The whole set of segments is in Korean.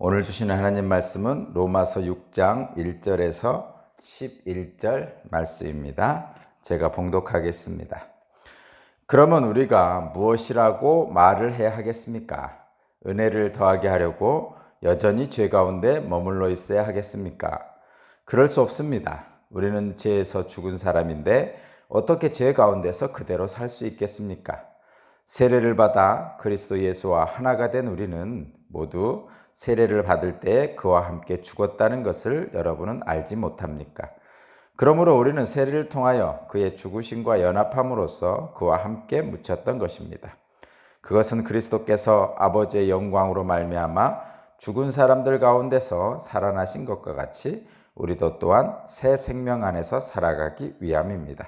오늘 주시는 하나님 말씀은 로마서 6장 1절에서 11절 말씀입니다. 제가 봉독하겠습니다. 그러면 우리가 무엇이라고 말을 해야 하겠습니까? 은혜를 더하게 하려고 여전히 죄 가운데 머물러 있어야 하겠습니까? 그럴 수 없습니다. 우리는 죄에서 죽은 사람인데 어떻게 죄 가운데서 그대로 살 수 있겠습니까? 세례를 받아 그리스도 예수와 하나가 된 우리는 모두 세례를 받을 때 그와 함께 죽었다는 것을 여러분은 알지 못합니까? 그러므로 우리는 세례를 통하여 그의 죽으심과 연합함으로써 그와 함께 묻혔던 것입니다. 그것은 그리스도께서 아버지의 영광으로 말미암아 죽은 사람들 가운데서 살아나신 것과 같이 우리도 또한 새 생명 안에서 살아가기 위함입니다.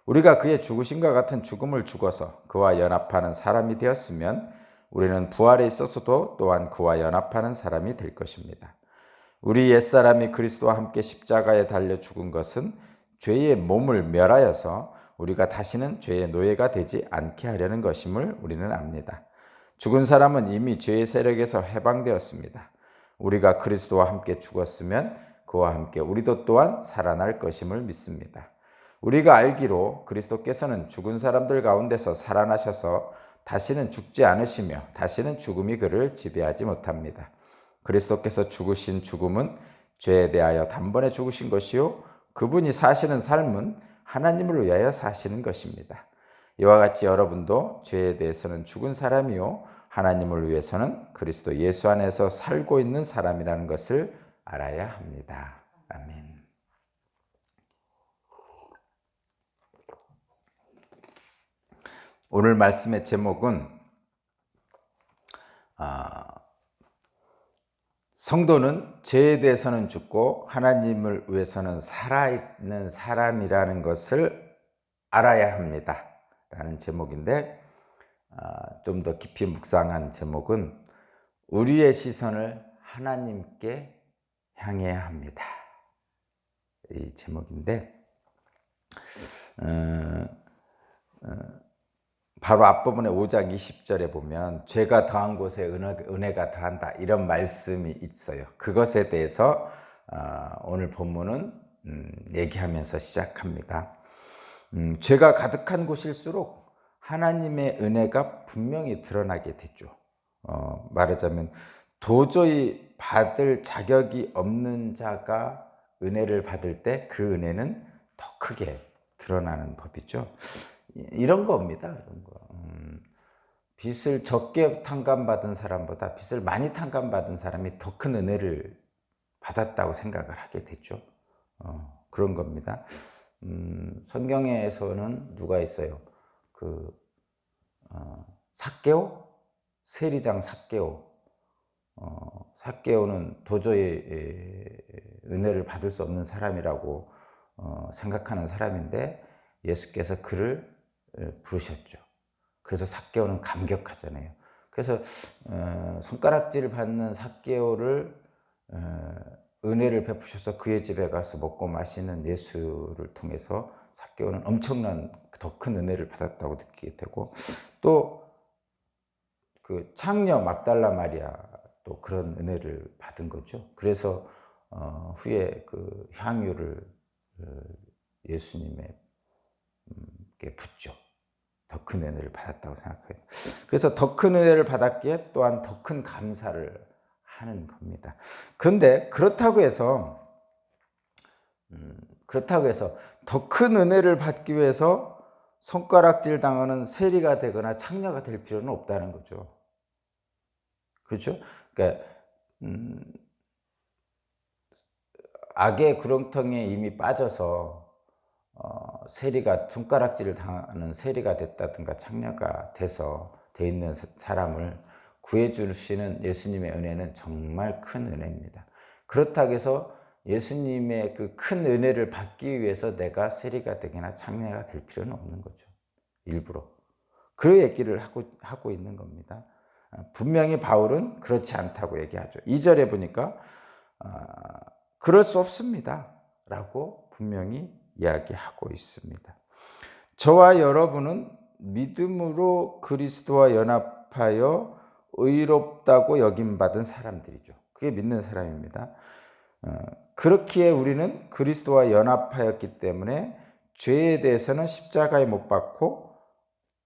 우리가 그의 죽으심과 같은 죽음을 죽어서 그와 연합하는 사람이 되었으면 우리는 부활에 있어서도 또한 그와 연합하는 사람이 될 것입니다. 우리 옛사람이 그리스도와 함께 십자가에 달려 죽은 것은 죄의 몸을 멸하여서 우리가 다시는 죄의 노예가 되지 않게 하려는 것임을 우리는 압니다. 죽은 사람은 이미 죄의 세력에서 해방되었습니다. 우리가 그리스도와 함께 죽었으면 그와 함께 우리도 또한 살아날 것임을 믿습니다. 우리가 알기로 그리스도께서는 죽은 사람들 가운데서 살아나셔서 다시는 죽지 않으시며 다시는 죽음이 그를 지배하지 못합니다. 그리스도께서 죽으신 죽음은 죄에 대하여 단번에 죽으신 것이요 그분이 사시는 삶은 하나님을 위하여 사시는 것입니다. 이와 같이 여러분도 죄에 대해서는 죽은 사람이요 하나님을 위해서는 그리스도 예수 안에서 살고 있는 사람이라는 것을 알아야 합니다. 아멘. 오늘 말씀의 제목은 성도는 죄에 대해서는 죽고 하나님을 위해서는 살아있는 사람이라는 것을 알아야 합니다 라는 제목인데 좀 더 깊이 묵상한 제목은 우리의 시선을 하나님께 향해야 합니다 이 제목인데 바로 앞부분의 5장 20절에 보면 죄가 더한 곳에 은혜가 더한다 이런 말씀이 있어요. 그것에 대해서 오늘 본문은 얘기하면서 시작합니다. 죄가 가득한 곳일수록 하나님의 은혜가 분명히 드러나게 되죠. 말하자면 도저히 받을 자격이 없는 자가 은혜를 받을 때 그 은혜는 더 크게 드러나는 법이죠. 이런 겁니다. 이런 거. 빚을 적게 탕감받은 사람보다 빚을 많이 탕감받은 사람이 더 큰 은혜를 받았다고 생각을 하게 되죠. 그런 겁니다. 성경에서는 누가 있어요? 삭개오? 세리장 삭개오. 삭개오는 도저히 은혜를 받을 수 없는 사람이라고 생각하는 사람인데 예수께서 그를 부르셨죠. 그래서 삭개오는 감격하잖아요. 그래서 손가락질을 받는 삭개오를 은혜를 베푸셔서 그의 집에 가서 먹고 마시는 예수를 통해서 삭개오는 엄청난 더 큰 은혜를 받았다고 느끼게 되고 또 그 창녀 막달라 마리아 또 그런 은혜를 받은 거죠. 그래서 후에 그 향유를 예수님의 붓죠. 더 큰 은혜를 받았다고 생각해요. 그래서 더 큰 은혜를 받았기에 또한 더 큰 감사를 하는 겁니다. 그런데 그렇다고 해서 더 큰 은혜를 받기 위해서 손가락질 당하는 세리가 되거나 창녀가 될 필요는 없다는 거죠. 그렇죠? 그러니까 악의 구렁텅이에 이미 빠져서 세리가 손가락질을 당하는 세리가 됐다든가 창녀가 돼서 돼 있는 사람을 구해 주시는 예수님의 은혜는 정말 큰 은혜입니다. 그렇다고 해서 예수님의 그 큰 은혜를 받기 위해서 내가 세리가 되거나 창녀가 될 필요는 없는 거죠. 일부러. 그 얘기를 하고 있는 겁니다. 분명히 바울은 그렇지 않다고 얘기하죠. 2절에 보니까 그럴 수 없습니다 라고 분명히 이야기하고 있습니다. 저와 여러분은 믿음으로 그리스도와 연합하여 의롭다고 여김받은 사람들이죠. 그게 믿는 사람입니다. 그렇기에 우리는 그리스도와 연합하였기 때문에 죄에 대해서는 십자가에 못 박고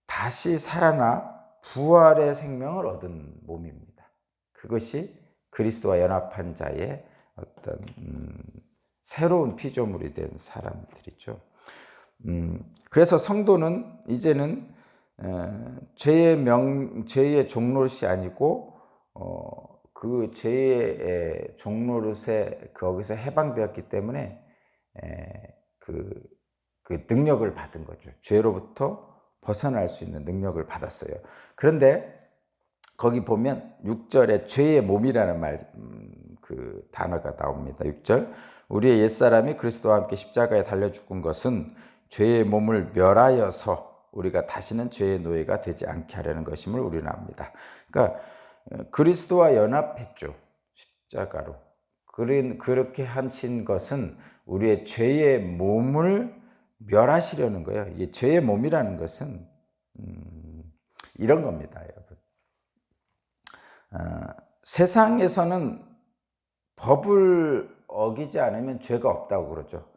다시 살아나 부활의 생명을 얻은 몸입니다. 그것이 그리스도와 연합한 자의 어떤 새로운 피조물이 된 사람들이죠. 그래서 성도는 이제는 죄의 종노릇이 아니고 그 죄의 종노릇에 거기서 해방되었기 때문에 그 능력을 받은 거죠. 죄로부터 벗어날 수 있는 능력을 받았어요. 그런데 거기 보면 6절에 죄의 몸이라는 그 단어가 나옵니다. 6절 우리의 옛사람이 그리스도와 함께 십자가에 달려 죽은 것은 죄의 몸을 멸하여서 우리가 다시는 죄의 노예가 되지 않게 하려는 것임을 우리는 압니다. 그러니까 그리스도와 연합했죠. 십자가로. 그렇게 하신 것은 우리의 죄의 몸을 멸하시려는 거예요. 이게 죄의 몸이라는 것은 이런 겁니다, 여러분. 세상에서는 법을 어기지 않으면 죄가 없다고 그러죠.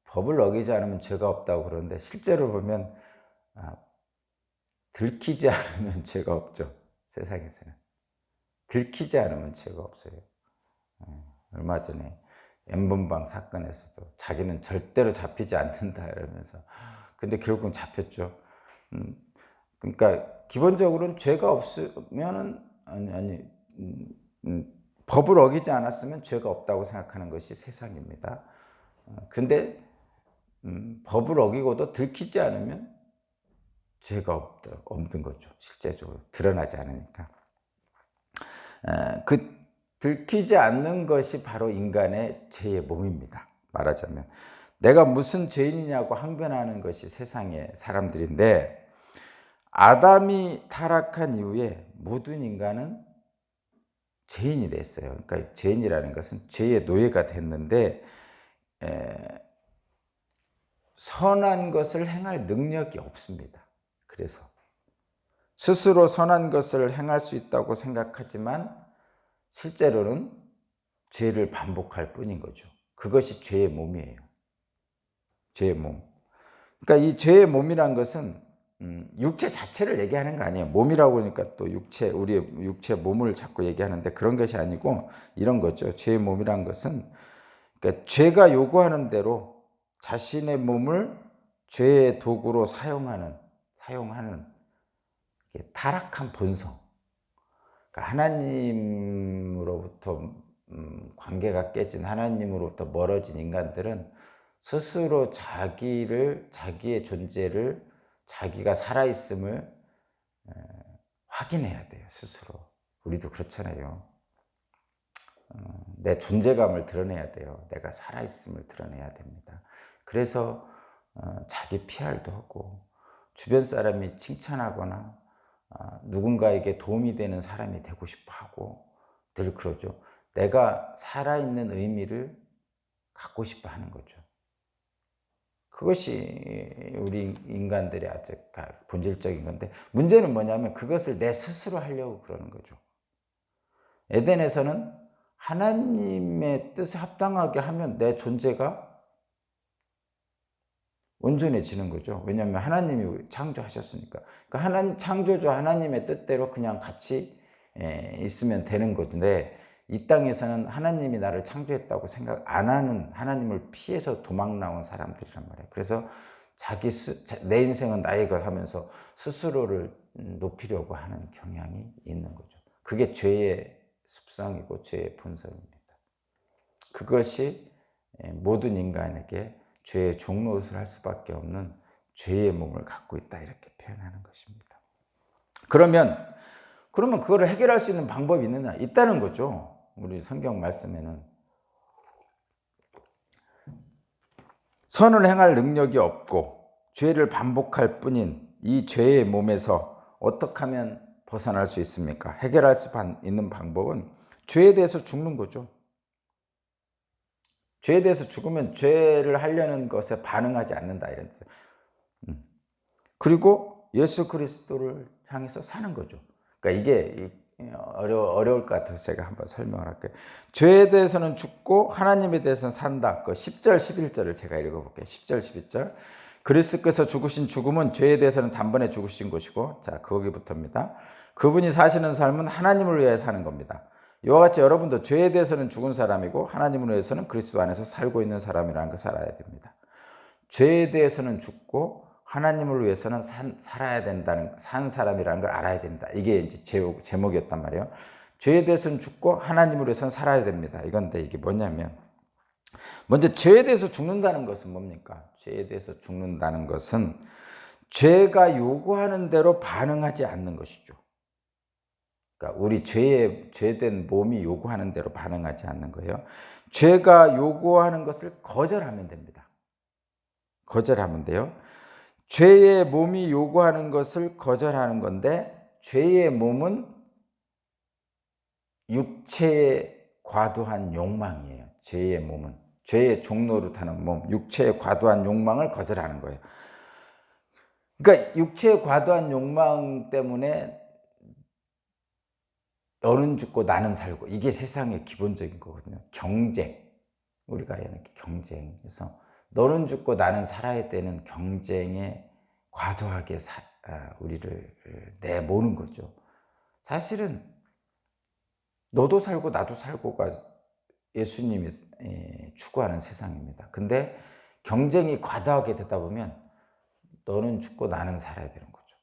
법을 어기지 않으면 죄가 없다고 그러는데 실제로 보면 들키지 않으면 죄가 없죠. 세상에서는. 들키지 않으면 죄가 없어요. 얼마 전에 N번방 사건에서도 자기는 절대로 잡히지 않는다 이러면서 근데 결국은 잡혔죠. 그러니까 기본적으로는 죄가 없으면은 법을 어기지 않았으면 죄가 없다고 생각하는 것이 세상입니다. 근데 법을 어기고도 들키지 않으면 죄가 없는 거죠. 실제적으로 드러나지 않으니까. 그 들키지 않는 것이 바로 인간의 죄의 몸입니다. 말하자면 내가 무슨 죄인이냐고 항변하는 것이 세상의 사람들인데 아담이 타락한 이후에 모든 인간은 죄인이 됐어요. 그러니까 죄인이라는 것은 죄의 노예가 됐는데 선한 것을 행할 능력이 없습니다. 그래서 스스로 선한 것을 행할 수 있다고 생각하지만 실제로는 죄를 반복할 뿐인 거죠. 그것이 죄의 몸이에요. 죄의 몸. 그러니까 이 죄의 몸이란 것은 육체 자체를 얘기하는 거 아니에요. 몸이라고 하니까 또 우리의 육체 몸을 자꾸 얘기하는데 그런 것이 아니고 이런 거죠. 죄의 몸이란 것은 그러니까 죄가 요구하는 대로 자신의 몸을 죄의 도구로 사용하는 타락한 본성. 그러니까 하나님으로부터 관계가 깨진 하나님으로부터 멀어진 인간들은 스스로 자기의 존재를 자기가 살아있음을 확인해야 돼요. 스스로. 우리도 그렇잖아요. 내 존재감을 드러내야 돼요. 내가 살아있음을 드러내야 됩니다. 그래서 자기 PR도 하고 주변 사람이 칭찬하거나 누군가에게 도움이 되는 사람이 되고 싶어 하고 늘 그러죠. 내가 살아있는 의미를 갖고 싶어 하는 거죠. 그것이 우리 인간들의 아주 본질적인 건데 문제는 뭐냐면 그것을 내 스스로 하려고 그러는 거죠. 에덴에서는 하나님의 뜻에 합당하게 하면 내 존재가 온전해지는 거죠. 왜냐하면 하나님이 창조하셨으니까. 그러니까 창조주 하나님의 뜻대로 그냥 같이 있으면 되는 건데 이 땅에서는 하나님이 나를 창조했다고 생각 안 하는 하나님을 피해서 도망 나온 사람들이란 말이에요. 그래서 내 인생은 나의 것 하면서 스스로를 높이려고 하는 경향이 있는 거죠. 그게 죄의 습성이고 죄의 본성입니다. 그것이 모든 인간에게 죄의 종노릇을 할 수밖에 없는 죄의 몸을 갖고 있다 이렇게 표현하는 것입니다. 그러면 그거를 해결할 수 있는 방법이 있느냐? 있다는 거죠. 우리 성경 말씀에는 선을 행할 능력이 없고 죄를 반복할 뿐인 이 죄의 몸에서 어떻게 하면 벗어날 수 있습니까? 해결할 수 있는 방법은 죄에 대해서 죽는 거죠. 죄에 대해서 죽으면 죄를 하려는 것에 반응하지 않는다 이런 뜻. 그리고 예수 그리스도를 향해서 사는 거죠. 그러니까 이게 어려울 것 같아서 제가 한번 설명을 할게요. 죄에 대해서는 죽고 하나님에 대해서는 산다. 그 10절, 11절을 제가 읽어볼게요. 10절, 11절. 그리스도께서 죽으신 죽음은 죄에 대해서는 단번에 죽으신 것이고, 자, 거기부터입니다. 그분이 사시는 삶은 하나님을 위해 사는 겁니다. 이와 같이 여러분도 죄에 대해서는 죽은 사람이고 하나님을 위해서는 그리스도 안에서 살고 있는 사람이라는 걸 알아야 됩니다. 죄에 대해서는 죽고 하나님을 위해서는 살아야 된다는, 산 사람이라는 걸 알아야 됩니다. 이게 이제 제목이었단 말이에요. 죄에 대해서는 죽고 하나님을 위해서는 살아야 됩니다. 이건데 이게 뭐냐면, 먼저 죄에 대해서 죽는다는 것은 뭡니까? 죄에 대해서 죽는다는 것은 죄가 요구하는 대로 반응하지 않는 것이죠. 그러니까 우리 죄된 몸이 요구하는 대로 반응하지 않는 거예요. 죄가 요구하는 것을 거절하면 됩니다. 거절하면 돼요. 죄의 몸이 요구하는 것을 거절하는 건데, 죄의 몸은 육체의 과도한 욕망이에요. 죄의 몸은 죄의 종로로 타는 몸, 육체의 과도한 욕망을 거절하는 거예요. 그러니까 육체의 과도한 욕망 때문에 너는 죽고 나는 살고, 이게 세상의 기본적인 거거든요. 경쟁, 우리가 이렇게 경쟁. 그래서 너는 죽고 나는 살아야 되는 경쟁에 과도하게 우리를 내모는 거죠. 사실은 너도 살고 나도 살고가 예수님이 추구하는 세상입니다. 근데 경쟁이 과도하게 되다 보면 너는 죽고 나는 살아야 되는 거죠.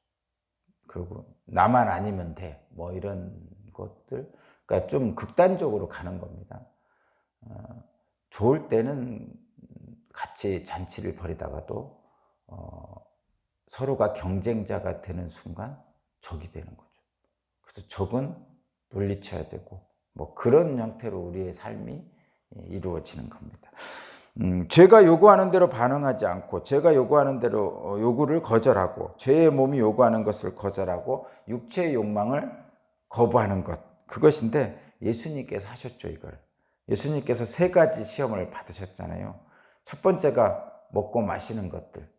그리고 나만 아니면 돼, 뭐 이런 것들, 그러니까 좀 극단적으로 가는 겁니다. 좋을 때는 같이 잔치를 벌이다가도 서로가 경쟁자가 되는 순간 적이 되는 거죠. 그래서 적은 물리쳐야 되고, 뭐 그런 형태로 우리의 삶이 이루어지는 겁니다. 죄가 요구하는 대로 반응하지 않고, 죄가 요구하는 대로 요구를 거절하고, 죄의 몸이 요구하는 것을 거절하고 육체의 욕망을 거부하는 것, 그것인데 예수님께서 하셨죠. 이걸 예수님께서 3가지 시험을 받으셨잖아요. 첫 번째가 먹고 마시는 것들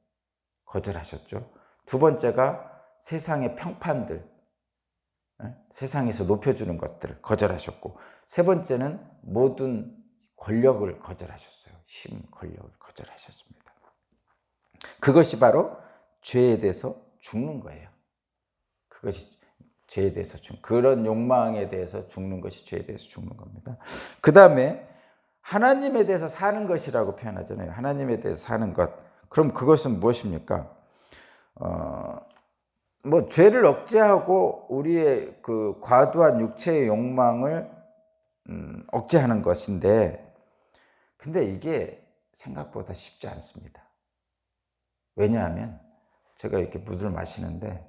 거절하셨죠. 두 번째가 세상의 평판들, 세상에서 높여주는 것들을 거절하셨고, 세 번째는 모든 권력을 거절하셨어요. 힘, 권력을 거절하셨습니다. 그것이 바로 죄에 대해서 죽는 거예요. 그것이 죄에 대해서 그런 욕망에 대해서 죽는 것이 죄에 대해서 죽는 겁니다. 그 다음에 하나님에 대해서 사는 것이라고 표현하잖아요. 하나님에 대해서 사는 것. 그럼 그것은 무엇입니까? 뭐 죄를 억제하고 우리의 그 과도한 육체의 욕망을 억제하는 것인데, 근데 이게 생각보다 쉽지 않습니다. 왜냐하면 제가 이렇게 물을 마시는데,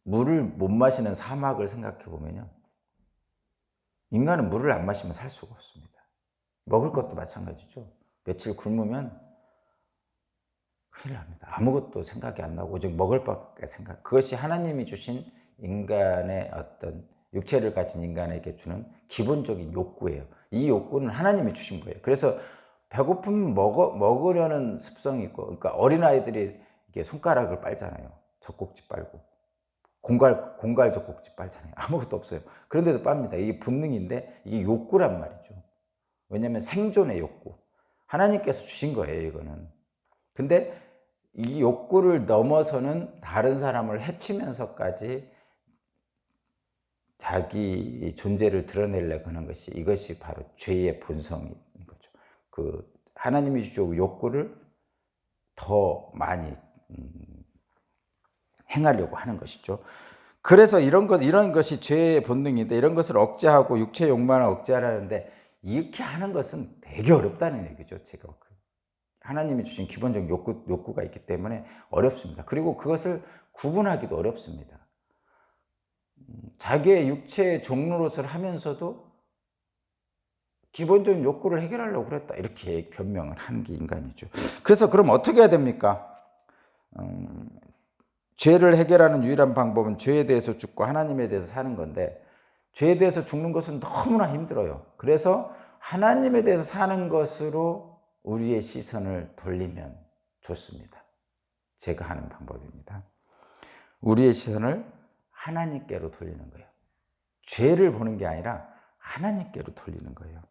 물을 못 마시는 사막을 생각해 보면요, 인간은 물을 안 마시면 살 수가 없습니다. 먹을 것도 마찬가지죠. 며칠 굶으면 큰일 납니다. 아무것도 생각이 안 나고 오직 먹을 밖에 생각. 그것이 하나님이 주신 인간의 어떤 육체를 가진 인간에게 주는 기본적인 욕구예요. 이 욕구는 하나님이 주신 거예요. 그래서 배고프면 먹으려는 습성이 있고, 그러니까 어린아이들이 이게 손가락을 빨잖아요. 젖꼭지 빨고. 공갈 젖꼭지 빨잖아요. 아무것도 없어요. 그런데도 빱니다. 이게 본능인데 이게 욕구란 말이죠. 왜냐하면 생존의 욕구. 하나님께서 주신 거예요, 이거는. 근데 이 욕구를 넘어서는 다른 사람을 해치면서까지 자기 존재를 드러내려고 하는 것이, 이것이 바로 죄의 본성인 거죠. 그 하나님이 주신 욕구를 더 많이 행하려고 하는 것이죠. 그래서 이런 것이 죄의 본능인데, 이런 것을 억제하고 육체의 욕망을 억제하라는데, 이렇게 하는 것은 되게 어렵다는 얘기죠. 제가 하나님이 주신 기본적인 욕구가 있기 때문에 어렵습니다. 그리고 그것을 구분하기도 어렵습니다. 자기의 육체의 종로릇을 하면서도 기본적인 욕구를 해결하려고 그랬다, 이렇게 변명을 하는 게 인간이죠. 그래서 그럼 어떻게 해야 됩니까? 죄를 해결하는 유일한 방법은 죄에 대해서 죽고 하나님에 대해서 사는 건데, 죄에 대해서 죽는 것은 너무나 힘들어요. 그래서 하나님에 대해서 사는 것으로 우리의 시선을 돌리면 좋습니다. 제가 하는 방법입니다. 우리의 시선을 하나님께로 돌리는 거예요. 죄를 보는 게 아니라 하나님께로 돌리는 거예요.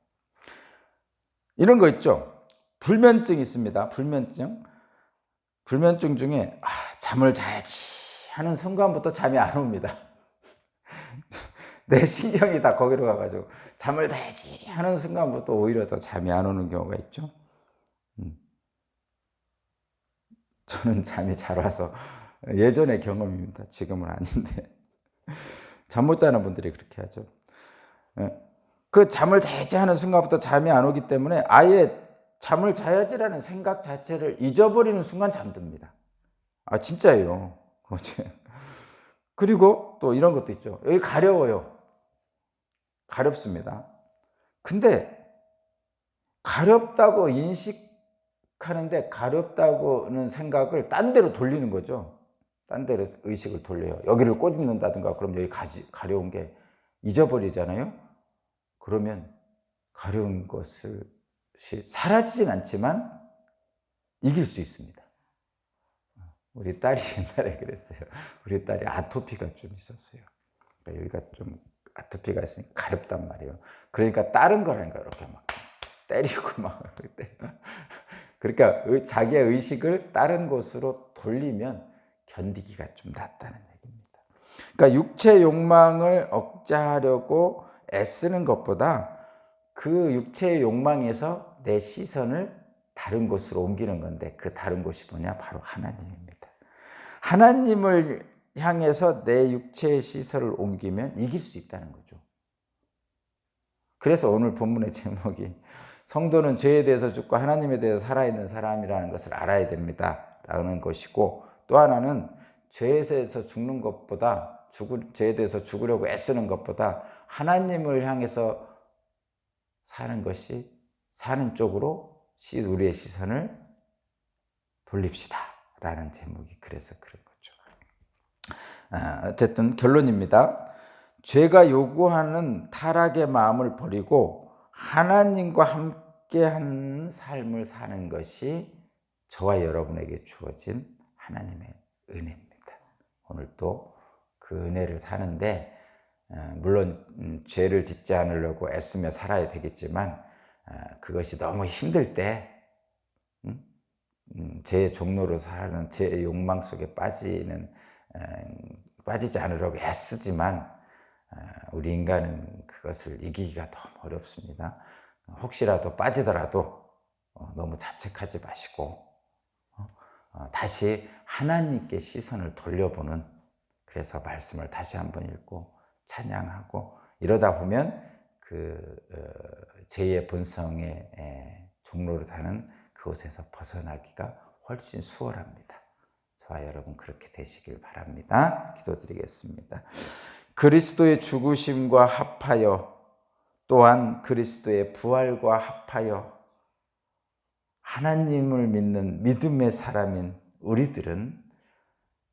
이런 거 있죠. 불면증이 있습니다. 불면증 중에 잠을 자야지 하는 순간부터 잠이 안 옵니다. 내 신경이 다 거기로 가가지고 잠을 자야지 하는 순간부터 오히려 더 잠이 안 오는 경우가 있죠. 저는 잠이 잘 와서 예전의 경험입니다. 지금은 아닌데. 잠 못 자는 분들이 그렇게 하죠. 그 잠을 자야지 하는 순간부터 잠이 안 오기 때문에 아예 잠을 자야지라는 생각 자체를 잊어버리는 순간 잠듭니다. 진짜예요. 그리고 또 이런 것도 있죠. 여기 가려워요. 가렵습니다. 근데 가렵다고 인식하는데 가렵다고는 생각을 딴 데로 돌리는 거죠. 딴 데로 의식을 돌려요. 여기를 꼬집는다든가 그럼 여기 가려운 게 잊어버리잖아요. 그러면 가려운 것이 사라지진 않지만 이길 수 있습니다. 우리 딸이 옛날에 그랬어요. 우리 딸이 아토피가 좀 있었어요. 그러니까 여기가 좀 아토피가 있으니까 가렵단 말이에요. 그러니까 다른 거라니까 이렇게 막 때리고 막 그러니까 자기의 의식을 다른 곳으로 돌리면 견디기가 좀 낫다는 얘기입니다. 그러니까 육체 욕망을 억제하려고 애쓰는 것보다 그 육체의 욕망에서 내 시선을 다른 곳으로 옮기는 건데 그 다른 곳이 뭐냐? 바로 하나님입니다. 하나님을 향해서 내 육체의 시선을 옮기면 이길 수 있다는 거죠. 그래서 오늘 본문의 제목이 성도는 죄에 대해서 죽고 하나님에 대해서 살아있는 사람이라는 것을 알아야 됩니다 라는 것이고, 또 하나는 죄에 대해서 죽는 것보다 죄에 대해서 죽으려고 애쓰는 것보다 하나님을 향해서 사는 쪽으로 우리의 시선을 돌립시다 라는 제목이 그래서 그런 거죠. 어쨌든 결론입니다. 죄가 요구하는 타락의 마음을 버리고 하나님과 함께한 삶을 사는 것이 저와 여러분에게 주어진 하나님의 은혜입니다. 오늘 또 그 은혜를 사는데 물론 죄를 짓지 않으려고 애쓰며 살아야 되겠지만 그것이 너무 힘들 때 죄의 종로로 사는 죄의 욕망 속에 빠지지 않으려고 애쓰지만 우리 인간은 그것을 이기기가 너무 어렵습니다. 혹시라도 빠지더라도 너무 자책하지 마시고 다시 하나님께 시선을 돌려보는, 그래서 말씀을 다시 한번 읽고 찬양하고 이러다 보면 그 죄의 본성의 종로로 사는 그곳에서 벗어나기가 훨씬 수월합니다. 저와 여러분 그렇게 되시길 바랍니다. 기도드리겠습니다. 그리스도의 죽으심과 합하여 또한 그리스도의 부활과 합하여 하나님을 믿는 믿음의 사람인 우리들은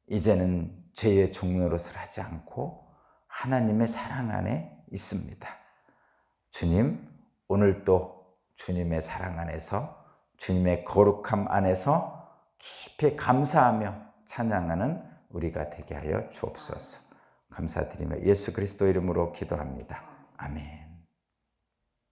이제는 죄의 종노릇을 하지 않고 하나님의 사랑 안에 있습니다. 주님, 오늘도 주님의 사랑 안에서, 주님의 거룩함 안에서 깊이 감사하며 찬양하는 우리가 되게 하여 주옵소서. 감사드리며 예수 그리스도 이름으로 기도합니다. 아멘.